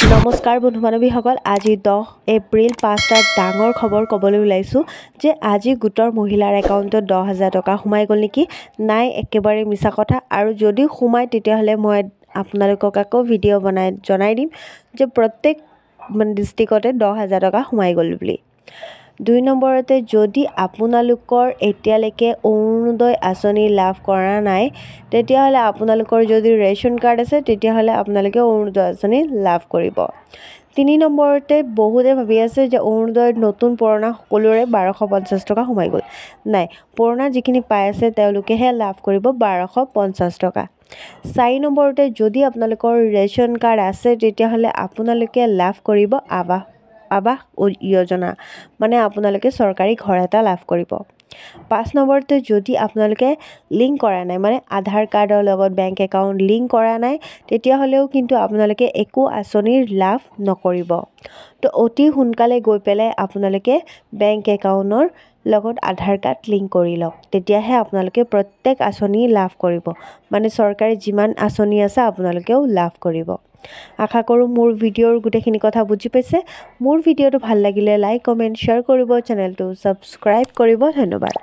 নমস্কাৰ বন্ধু বান্ধৱীসকল, আজি 10 এপ্ৰিল 5টা ডাঙৰ খবৰ ক'বলৈ ওলাইছোঁ যে আজি গোটৰ মহিলাৰ একাউণ্টত 10,000 টকা সোমাই গ'ল নেকি। নাই, একেবাৰে মিছা কথা। আৰু যদি সোমায় তেতিয়াহ'লে মই আপোনালোকক আকৌ ভিডিঅ' বনাই জনাই দিম যে প্ৰত্যেক ডিষ্ট্ৰিক্টতে 10,000 টকা সোমাই গ'ল বুলি। 2 নম্বৰতে, যদি আপোনালোকৰ এতিয়ালৈকে অৰুণোদয় আঁচনি লাভ কৰা নাই তেতিয়াহ'লে আপোনালোকৰ যদি ৰেচন কাৰ্ড আছে তেতিয়াহ'লে আপোনালোকে অৰুণোদয় আঁচনি লাভ কৰিব। 3 নম্বৰতে, বহুতে ভাবি আছে যে অৰুণোদয়ত নতুন পুৰণা সকলোৰে 1250 টকা সোমাই গ'ল। নাই, পুৰণা যিখিনি পাই আছে তেওঁলোকেহে লাভ কৰিব 1250 টকা। 4 নম্বৰতে, যদি আপোনালোকৰ ৰেচন কাৰ্ড আছে তেতিয়াহ'লে আপোনালোকে লাভ কৰিব আৱাস যোজনা, মানে আপোনালোকে চৰকাৰী ঘৰ এটা লাভ কৰিব। 5 নম্বৰতে, যদি আপোনালোকে লিংক কৰা নাই, মানে আধাৰ কাৰ্ডৰ লগত বেংক একাউণ্ট লিংক কৰা নাই তেতিয়াহ'লেও কিন্তু আপোনালোকে একো আঁচনিৰ লাভ নকৰিব। তো অতি সোনকালে গৈ পেলাই আপোনালোকে বেংক একাউণ্টৰ লগত আধাৰ কাৰ্ড লিংক কৰি লওক, তেতিয়াহে আপোনালোকে প্ৰত্যেক আঁচনি লাভ কৰিব, মানে চৰকাৰী যিমান আঁচনি আছে আপোনালোকেও লাভ কৰিব। আশা কৰোঁ মোৰ ভিডিঅ'ৰ গোটেইখিনি কথা বুজি পাইছে। মোৰ ভিডিঅ'টো ভাল লাগিলে লাইক, কমেণ্ট, শ্বেয়াৰ কৰিব, চেনেলটো ছাবস্ক্ৰাইব কৰিব। ধন্যবাদ।